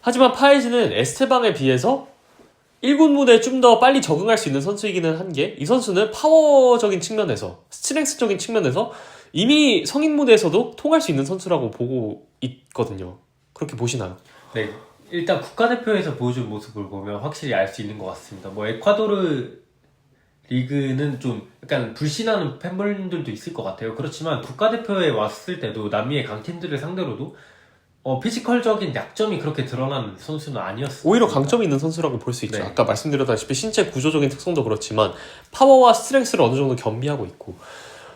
하지만 파이즈는 에스테방에 비해서 1군 무대에 좀 더 빨리 적응할 수 있는 선수이기는 한 게 이 선수는 파워적인 측면에서 스트렝스적인 측면에서 이미 성인 무대에서도 통할 수 있는 선수라고 보고 있거든요. 그렇게 보시나요? 네, 일단 국가대표에서 보여준 모습을 보면 확실히 알 수 있는 것 같습니다. 에콰도르 리그는 좀 약간 불신하는 팬분들도 있을 것 같아요. 그렇지만 국가대표에 왔을 때도 남미의 강팀들을 상대로도 피지컬적인 약점이 그렇게 드러나는 선수는 아니었어요. 오히려 강점이 있는 선수라고 볼 수 있죠. 네. 아까 말씀드렸다시피 신체 구조적인 특성도 그렇지만 파워와 스트렝스를 어느 정도 겸비하고 있고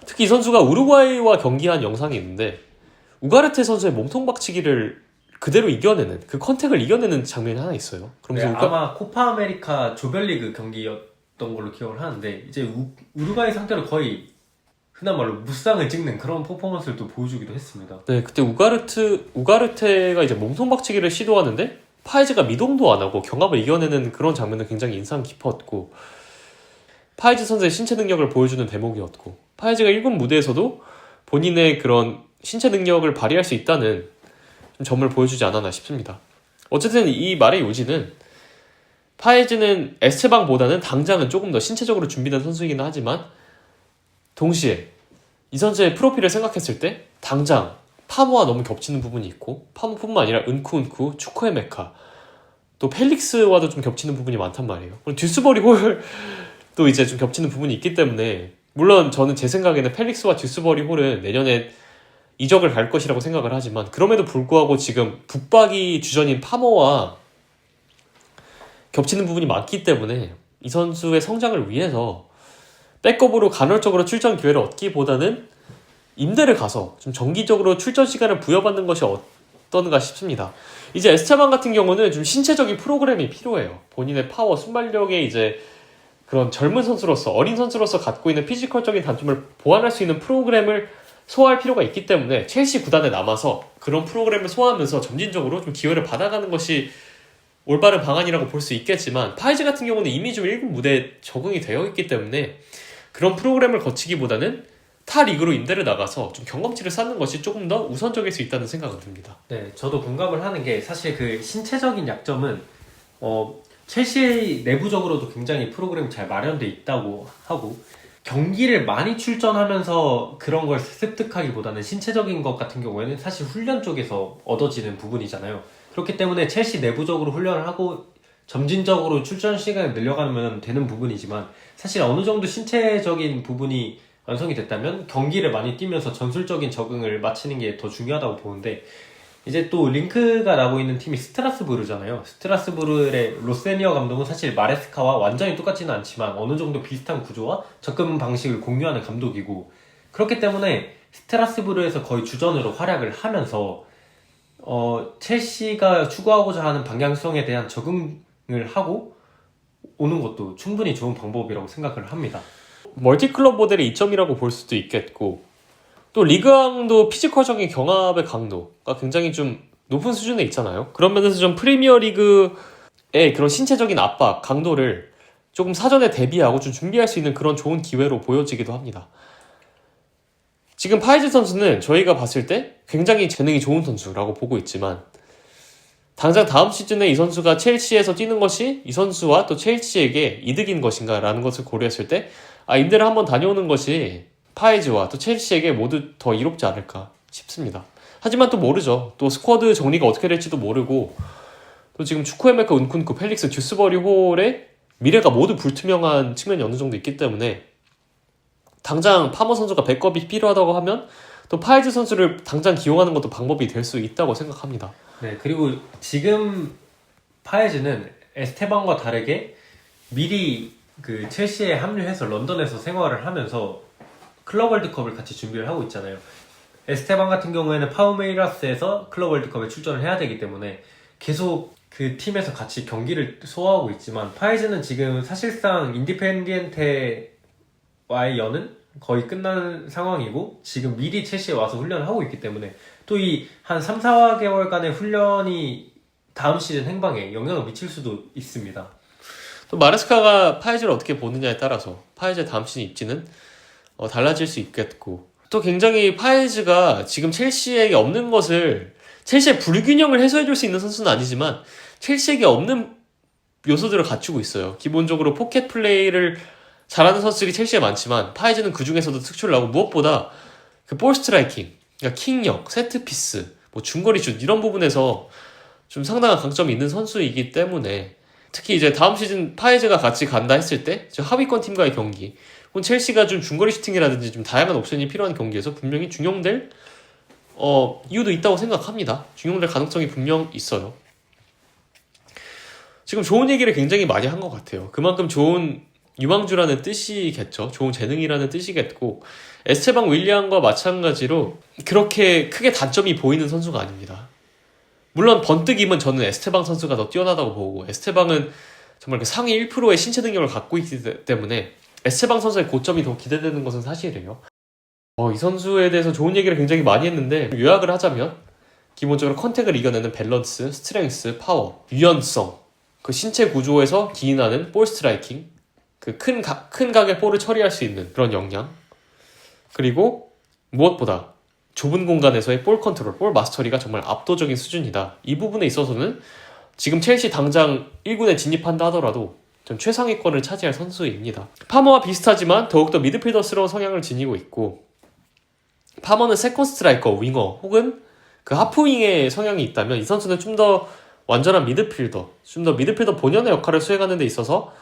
특히 이 선수가 우루과이와 경기한 영상이 있는데 우가르테 선수의 몸통 박치기를 그대로 이겨내는 그 컨택을 이겨내는 장면이 하나 있어요. 그러면서 네, 아마 코파 아메리카 조별리그 경기였던 걸로 기억을 하는데 이제 우루과이 상대로 거의 흔한 말로 무쌍을 찍는 그런 퍼포먼스를 또 보여주기도 했습니다. 네, 그때 우가르테가 이제 몸통 박치기를 시도하는데 파이즈가 미동도 안 하고 경합을 이겨내는 그런 장면은 굉장히 인상 깊었고 파이즈 선수의 신체 능력을 보여주는 대목이었고 파이즈가 1군 무대에서도 본인의 그런 신체 능력을 발휘할 수 있다는 좀 점을 보여주지 않았나 싶습니다. 어쨌든 이 말의 요지는 파이즈는 에스테방보다는 당장은 조금 더 신체적으로 준비된 선수이긴 하지만 동시에 이 선수의 프로필을 생각했을 때 당장 파모와 너무 겹치는 부분이 있고 파모뿐만 아니라 은쿠, 추코에메카 또 펠릭스와도 좀 겹치는 부분이 많단 말이에요. 그리고 듀스버리 홀도 이제 좀 겹치는 부분이 있기 때문에 물론 저는 제 생각에는 펠릭스와 듀스버리 홀은 내년에 이적을 갈 것이라고 생각을 하지만 그럼에도 불구하고 지금 북박이 주전인 파모와 겹치는 부분이 많기 때문에 이 선수의 성장을 위해서 백업으로 간헐적으로 출전 기회를 얻기보다는 임대를 가서 좀 정기적으로 출전 시간을 부여받는 것이 어떤가 싶습니다. 이제 에스테방 같은 경우는 좀 신체적인 프로그램이 필요해요. 본인의 파워, 순발력에 이제 그런 젊은 선수로서 어린 선수로서 갖고 있는 피지컬적인 단점을 보완할 수 있는 프로그램을 소화할 필요가 있기 때문에 첼시 구단에 남아서 그런 프로그램을 소화하면서 점진적으로 좀 기회를 받아가는 것이 올바른 방안이라고 볼 수 있겠지만 파이즈 같은 경우는 이미 좀 1군 무대에 적응이 되어 있기 때문에 그런 프로그램을 거치기보다는 타 리그로 임대를 나가서 좀 경험치를 쌓는 것이 조금 더 우선적일 수 있다는 생각은 듭니다. 네, 저도 공감을 하는 게 사실 그 신체적인 약점은 첼시 내부적으로도 굉장히 프로그램이 잘 마련돼 있다고 하고 경기를 많이 출전하면서 그런 걸 습득하기보다는 신체적인 것 같은 경우에는 사실 훈련 쪽에서 얻어지는 부분이잖아요. 그렇기 때문에 첼시 내부적으로 훈련을 하고 점진적으로 출전 시간을 늘려가면 되는 부분이지만 사실 어느 정도 신체적인 부분이 완성이 됐다면 경기를 많이 뛰면서 전술적인 적응을 마치는 게 더 중요하다고 보는데 이제 또 링크가 나고 있는 팀이 스트라스부르잖아요. 스트라스부르의 로세니어 감독은 사실 마레스카와 완전히 똑같지는 않지만 어느 정도 비슷한 구조와 접근 방식을 공유하는 감독이고 그렇기 때문에 스트라스부르에서 거의 주전으로 활약을 하면서 첼시가 추구하고자 하는 방향성에 대한 적응을 하고 오는 것도 충분히 좋은 방법이라고 생각을 합니다. 멀티클럽 모델의 이점이라고 볼 수도 있겠고 또 리그왕도 피지컬적인 경합의 강도가 굉장히 좀 높은 수준에 있잖아요. 그런 면에서 좀 프리미어 리그의 그런 신체적인 압박, 강도를 조금 사전에 대비하고 좀 준비할 수 있는 그런 좋은 기회로 보여지기도 합니다. 지금 파이즈 선수는 저희가 봤을 때 굉장히 재능이 좋은 선수라고 보고 있지만 당장 다음 시즌에 이 선수가 첼시에서 뛰는 것이 이 선수와 또 첼시에게 이득인 것인가 라는 것을 고려했을 때 임대를 한번 다녀오는 것이 파이즈와 또 첼시에게 모두 더 이롭지 않을까 싶습니다. 하지만 또 모르죠. 또 스쿼드 정리가 어떻게 될지도 모르고 또 지금 추쿠에메카, 운쿤쿠, 펠릭스, 듀스버리 홀의 미래가 모두 불투명한 측면이 어느 정도 있기 때문에 당장 파머 선수가 백업이 필요하다고 하면 또 파이즈 선수를 당장 기용하는 것도 방법이 될 수 있다고 생각합니다. 네, 그리고 지금 파에즈는 에스테방과 다르게 미리 그 첼시에 합류해서 런던에서 생활을 하면서 클럽 월드컵을 같이 준비를 하고 있잖아요. 에스테방 같은 경우에는 파우메이라스에서 클럽 월드컵에 출전을 해야 되기 때문에 계속 그 팀에서 같이 경기를 소화하고 있지만 파에즈는 지금 사실상 인디펜디엔테와의 연은 거의 끝난 상황이고 지금 미리 첼시에 와서 훈련을 하고 있기 때문에 또 이 한 3, 4개월간의 훈련이 다음 시즌 행방에 영향을 미칠 수도 있습니다. 또 마레스카가 파이즈를 어떻게 보느냐에 따라서 파이즈의 다음 시즌 입지는 달라질 수 있겠고 또 굉장히 파이즈가 지금 첼시에게 없는 것을 첼시의 불균형을 해소해줄 수 있는 선수는 아니지만 첼시에게 없는 요소들을 갖추고 있어요. 기본적으로 포켓 플레이를 잘하는 선수들이 첼시에 많지만 파이즈는 그 중에서도 특출을 하고 무엇보다 그 볼 스트라이킹, 그러니까 킥력, 세트피스, 뭐 중거리 슛 이런 부분에서 좀 상당한 강점이 있는 선수이기 때문에 특히 이제 다음 시즌 파이즈가 같이 간다 했을 때 하위권 팀과의 경기 혹은 첼시가 좀 중거리 슈팅이라든지 좀 다양한 옵션이 필요한 경기에서 분명히 중용될 이유도 있다고 생각합니다. 중용될 가능성이 분명 있어요. 지금 좋은 얘기를 굉장히 많이 한 것 같아요. 그만큼 좋은 유망주라는 뜻이겠죠. 좋은 재능이라는 뜻이겠고 에스테방 윌리안과 마찬가지로 그렇게 크게 단점이 보이는 선수가 아닙니다. 물론 번뜩이면 저는 에스테방 선수가 더 뛰어나다고 보고 에스테방은 정말 그 상위 1%의 신체 능력을 갖고 있기 때문에 에스테방 선수의 고점이 더 기대되는 것은 사실이에요. 이 선수에 대해서 좋은 얘기를 굉장히 많이 했는데 요약을 하자면 기본적으로 컨택을 이겨내는 밸런스, 스트렝스, 파워, 유연성, 그 신체 구조에서 기인하는 볼 스트라이킹, 그 큰 각의 볼을 처리할 수 있는 그런 역량, 그리고 무엇보다 좁은 공간에서의 볼 컨트롤, 볼 마스터리가 정말 압도적인 수준이다. 이 부분에 있어서는 지금 첼시 당장 1군에 진입한다 하더라도 좀 최상위권을 차지할 선수입니다. 파머와 비슷하지만 더욱더 미드필더스러운 성향을 지니고 있고 파머는 세컨 스트라이커, 윙어 혹은 그 하프윙의 성향이 있다면 이 선수는 좀 더 완전한 미드필더, 좀 더 미드필더 본연의 역할을 수행하는 데 있어서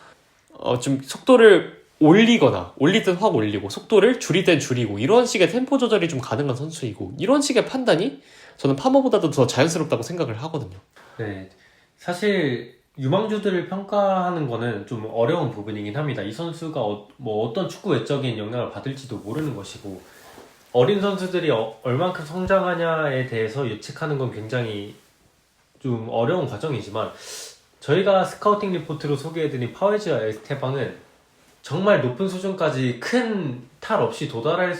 좀 속도를 올리거나 올릴 땐 확 올리고 속도를 줄일 땐 줄이고 이런 식의 템포 조절이 좀 가능한 선수이고 이런 식의 판단이 저는 파머보다도 더 자연스럽다고 생각을 하거든요. 네, 사실 유망주들을 평가하는 거는 좀 어려운 부분이긴 합니다. 이 선수가 뭐 어떤 축구 외적인 영향을 받을지도 모르는 것이고 어린 선수들이 얼만큼 성장하냐에 대해서 예측하는 건 굉장히 좀 어려운 과정이지만 저희가 스카우팅 리포트로 소개해드린 파웨즈와 에스테방은 정말 높은 수준까지 큰 탈 없이 도달할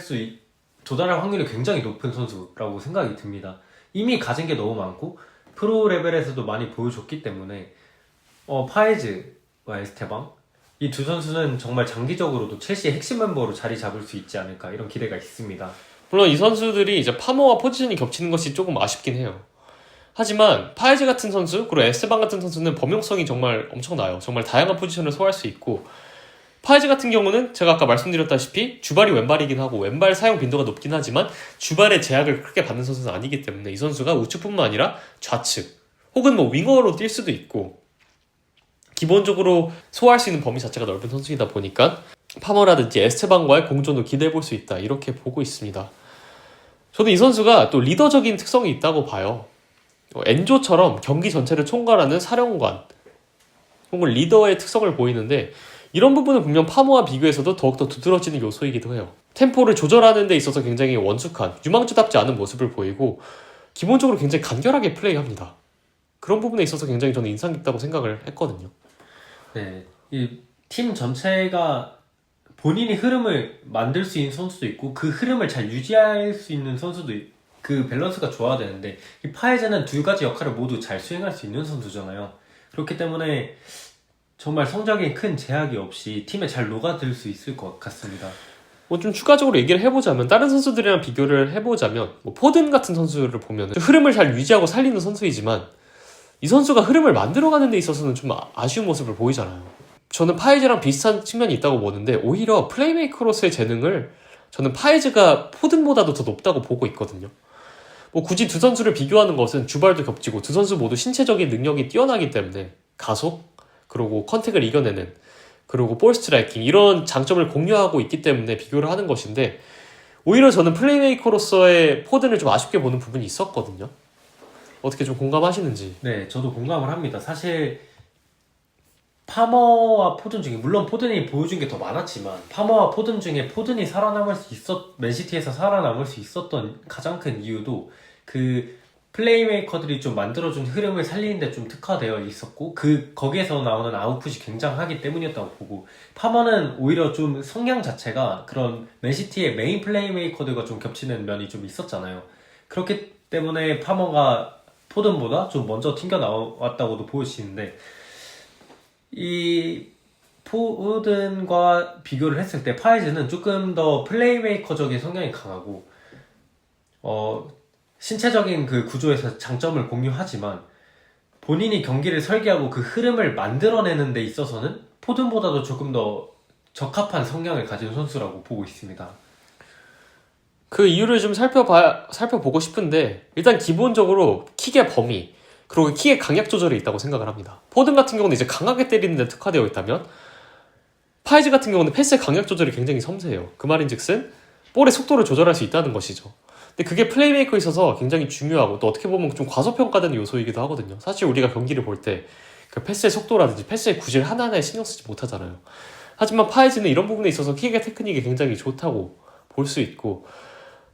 확률이 굉장히 높은 선수라고 생각이 듭니다. 이미 가진 게 너무 많고 프로 레벨에서도 많이 보여줬기 때문에 파에즈와 에스테방 이 두 선수는 정말 장기적으로도 첼시의 핵심 멤버로 자리 잡을 수 있지 않을까 이런 기대가 있습니다. 물론 이 선수들이 이제 파머와 포지션이 겹치는 것이 조금 아쉽긴 해요. 하지만 파에즈 같은 선수 그리고 에스테방 같은 선수는 범용성이 정말 엄청나요. 정말 다양한 포지션을 소화할 수 있고 파에즈 같은 경우는 제가 아까 말씀드렸다시피 주발이 왼발이긴 하고 왼발 사용 빈도가 높긴 하지만 주발의 제약을 크게 받는 선수는 아니기 때문에 이 선수가 우측뿐만 아니라 좌측 혹은 뭐 윙어로 뛸 수도 있고 기본적으로 소화할 수 있는 범위 자체가 넓은 선수이다 보니까 파머라든지 에스테방과의 공존도 기대해볼 수 있다 이렇게 보고 있습니다. 저는 이 선수가 또 리더적인 특성이 있다고 봐요. 엔조처럼 경기 전체를 총괄하는 사령관 혹은 리더의 특성을 보이는데 이런 부분은 분명 파머와 비교해서도 더욱더 두드러지는 요소이기도 해요. 템포를 조절하는 데 있어서 굉장히 원숙한 유망주답지 않은 모습을 보이고 기본적으로 굉장히 간결하게 플레이합니다. 그런 부분에 있어서 굉장히 저는 인상 깊다고 생각을 했거든요. 네, 이 팀 전체가 본인이 흐름을 만들 수 있는 선수도 있고 그 흐름을 잘 유지할 수 있는 선수도 그 밸런스가 좋아야 되는데 이 파에즈는 두 가지 역할을 모두 잘 수행할 수 있는 선수잖아요. 그렇기 때문에 정말 성적에 큰 제약이 없이 팀에 잘 녹아들 수 있을 것 같습니다. 뭐 좀 추가적으로 얘기를 해보자면 다른 선수들이랑 비교를 해보자면 뭐 포든 같은 선수를 보면 흐름을 잘 유지하고 살리는 선수이지만 이 선수가 흐름을 만들어가는 데 있어서는 좀 아쉬운 모습을 보이잖아요. 저는 파에즈랑 비슷한 측면이 있다고 보는데 오히려 플레이메이커로서의 재능을 저는 파에즈가 포든보다도 더 높다고 보고 있거든요. 뭐 굳이 두 선수를 비교하는 것은 주발도 겹치고 두 선수 모두 신체적인 능력이 뛰어나기 때문에 가속 그리고 컨택을 이겨내는 그리고 볼 스트라이킹 이런 장점을 공유하고 있기 때문에 비교를 하는 것인데 오히려 저는 플레이메이커로서의 포든을 좀 아쉽게 보는 부분이 있었거든요. 어떻게 좀 공감하시는지. 네, 저도 공감을 합니다. 사실 파머와 포든 중에 물론 포든이 보여준 게 더 많았지만 파머와 포든 중에 포든이 맨시티에서 살아남을 수 있었던 가장 큰 이유도 그 플레이메이커들이 좀 만들어준 흐름을 살리는데 좀 특화되어 있었고 거기에서 나오는 아웃풋이 굉장하기 때문이었다고 보고 파머는 오히려 좀 성향 자체가 그런 맨시티의 메인 플레이메이커들과 좀 겹치는 면이 좀 있었잖아요. 그렇기 때문에 파머가 포든보다 좀 먼저 튕겨 나왔다고도 보여지는데 이 포든과 비교를 했을 때 파에즈는 조금 더 플레이메이커적인 성향이 강하고 신체적인 그 구조에서 장점을 공유하지만 본인이 경기를 설계하고 그 흐름을 만들어내는 데 있어서는 포든보다도 조금 더 적합한 성향을 가진 선수라고 보고 있습니다. 그 이유를 좀 살펴보고 싶은데 일단 기본적으로 킥의 범위 그리고 킥의 강약 조절이 있다고 생각을 합니다. 포든 같은 경우는 이제 강하게 때리는 데 특화되어 있다면 파이즈 같은 경우는 패스의 강약 조절이 굉장히 섬세해요. 그 말인즉슨 볼의 속도를 조절할 수 있다는 것이죠. 근데 그게 플레이메이커에 있어서 굉장히 중요하고 또 어떻게 보면 좀 과소평가되는 요소이기도 하거든요. 사실 우리가 경기를 볼 때 그 패스의 속도라든지 패스의 구질 하나하나에 신경 쓰지 못하잖아요. 하지만 파이즈는 이런 부분에 있어서 킥의 테크닉이 굉장히 좋다고 볼 수 있고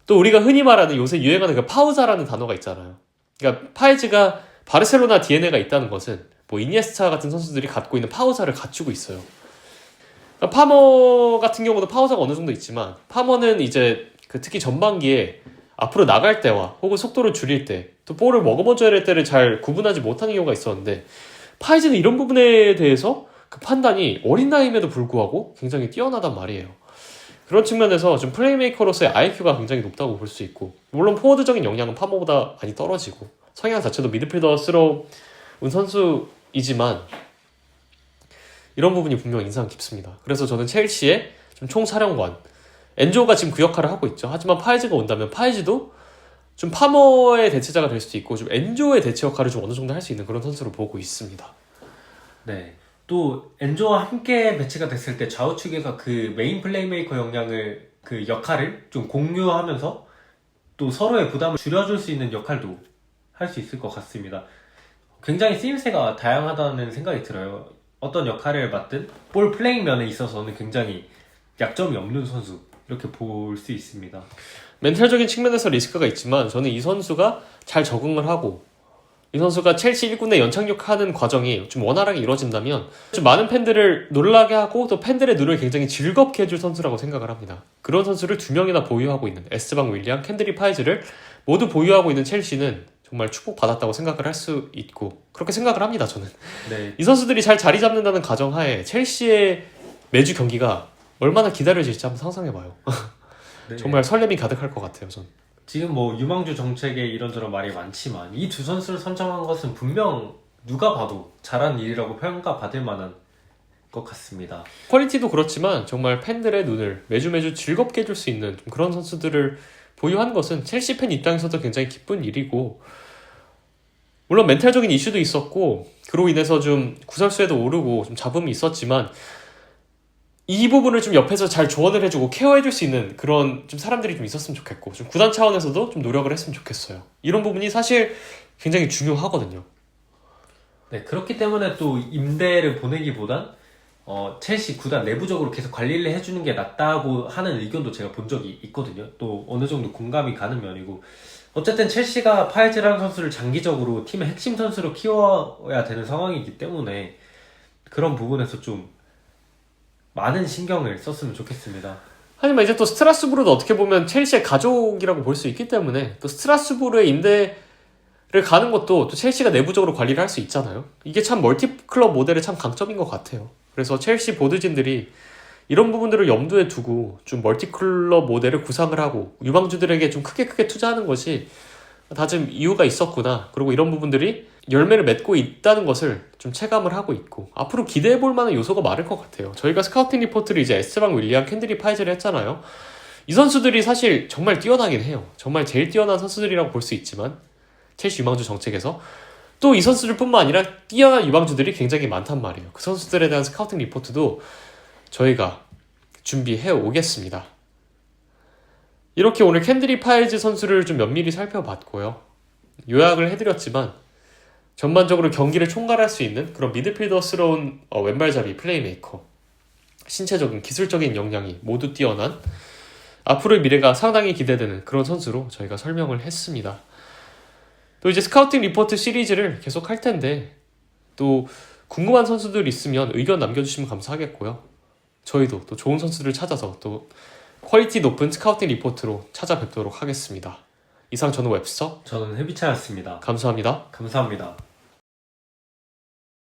또 우리가 흔히 말하는 요새 유행하는 그 파우자라는 단어가 있잖아요. 그러니까 파이즈가 바르셀로나 DNA가 있다는 것은 뭐 이니에스타 같은 선수들이 갖고 있는 파우자를 갖추고 있어요. 그러니까 파머 같은 경우도 파우자가 어느 정도 있지만 파머는 이제 특히 전반기에 앞으로 나갈 때와 혹은 속도를 줄일 때 또 볼을 먹어버줘야 될 때를 잘 구분하지 못하는 경우가 있었는데 파이즈는 이런 부분에 대해서 그 판단이 어린 나이임에도 불구하고 굉장히 뛰어나단 말이에요. 그런 측면에서 좀 플레이메이커로서의 IQ가 굉장히 높다고 볼 수 있고 물론 포워드적인 역량은 파머보다 많이 떨어지고 성향 자체도 미드필더스러운 선수이지만 이런 부분이 분명 인상 깊습니다. 그래서 저는 첼시의 좀 총사령관 엔조가 지금 그 역할을 하고 있죠. 하지만 파이즈가 온다면 파이즈도 좀 파머의 대체자가 될 수도 있고 좀 엔조의 대체 역할을 좀 어느 정도 할 수 있는 그런 선수로 보고 있습니다. 네. 또 엔조와 함께 배치가 됐을 때 좌우측에서 그 메인 플레이메이커 그 역할을 좀 공유하면서 또 서로의 부담을 줄여줄 수 있는 역할도 할 수 있을 것 같습니다. 굉장히 쓰임새가 다양하다는 생각이 들어요. 어떤 역할을 맡든 볼 플레잉 면에 있어서는 굉장히 약점이 없는 선수 이렇게 볼 수 있습니다. 멘탈적인 측면에서 리스크가 있지만 저는 이 선수가 잘 적응을 하고 이 선수가 첼시 1군에 연착륙하는 과정이 좀 원활하게 이루어진다면 좀 많은 팬들을 놀라게 하고 또 팬들의 눈을 굉장히 즐겁게 해줄 선수라고 생각을 합니다. 그런 선수를 2명이나 보유하고 있는 에스테방 윌리안, 켄드리 파이즈를 모두 보유하고 있는 첼시는 정말 축복받았다고 생각을 할 수 있고 그렇게 생각을 합니다. 저는 네, 이 선수들이 잘 자리 잡는다는 가정하에 첼시의 매주 경기가 얼마나 기다려질지 한번 상상해봐요. 네. 정말 설렘이 가득할 것 같아요. 전. 지금 뭐 유망주 정책에 이런저런 말이 많지만 이 두 선수를 선정한 것은 분명 누가 봐도 잘한 일이라고 평가받을 만한 것 같습니다. 퀄리티도 그렇지만 정말 팬들의 눈을 매주 즐겁게 해줄 수 있는 좀 그런 선수들을 보유한 것은 첼시 팬 입장에서도 굉장히 기쁜 일이고 물론 멘탈적인 이슈도 있었고 그로 인해서 좀 구설수에도 오르고 좀 잡음이 있었지만 이 부분을 좀 옆에서 잘 조언을 해주고 케어해줄 수 있는 그런 좀 사람들이 좀 있었으면 좋겠고 좀 구단 차원에서도 좀 노력을 했으면 좋겠어요. 이런 부분이 사실 굉장히 중요하거든요. 네, 그렇기 때문에 또 임대를 보내기보단 첼시 구단 내부적으로 계속 관리를 해주는 게 낫다고 하는 의견도 제가 본 적이 있거든요. 또 어느 정도 공감이 가는 면이고 어쨌든 첼시가 파헤즈라는 선수를 장기적으로 팀의 핵심 선수로 키워야 되는 상황이기 때문에 그런 부분에서 좀 많은 신경을 썼으면 좋겠습니다. 하지만 이제 또 스트라스부르도 어떻게 보면 첼시의 가족이라고 볼 수 있기 때문에 또 스트라스부르의 임대를 가는 것도 또 첼시가 내부적으로 관리를 할 수 있잖아요. 이게 참 멀티클럽 모델의 참 강점인 것 같아요. 그래서 첼시 보드진들이 이런 부분들을 염두에 두고 좀 멀티클럽 모델을 구상을 하고 유망주들에게 좀 크게 투자하는 것이 다 좀 이유가 있었구나. 그리고 이런 부분들이 열매를 맺고 있다는 것을 좀 체감을 하고 있고 앞으로 기대해볼 만한 요소가 많을 것 같아요. 저희가 스카우팅 리포트를 이제 에스테방 윌리안 캔들이 파이즈를 했잖아요. 이 선수들이 사실 정말 뛰어나긴 해요. 정말 제일 뛰어난 선수들이라고 볼 수 있지만 첼시 유망주 정책에서 또 이 선수들뿐만 아니라 뛰어난 유망주들이 굉장히 많단 말이에요. 그 선수들에 대한 스카우팅 리포트도 저희가 준비해 오겠습니다. 이렇게 오늘 캔드리 파이즈 선수를 좀 면밀히 살펴봤고요. 요약을 해드렸지만 전반적으로 경기를 총괄할 수 있는 그런 미드필더스러운 왼발잡이 플레이메이커, 신체적인 기술적인 역량이 모두 뛰어난 앞으로의 미래가 상당히 기대되는 그런 선수로 저희가 설명을 했습니다. 또 이제 스카우팅 리포트 시리즈를 계속 할 텐데 또 궁금한 선수들 있으면 의견 남겨주시면 감사하겠고요. 저희도 또 좋은 선수들을 찾아서 또 퀄리티 높은 스카우팅 리포트로 찾아뵙도록 하겠습니다. 이상 저는 웹스터 저는 헤비차였습니다. 감사합니다. 감사합니다.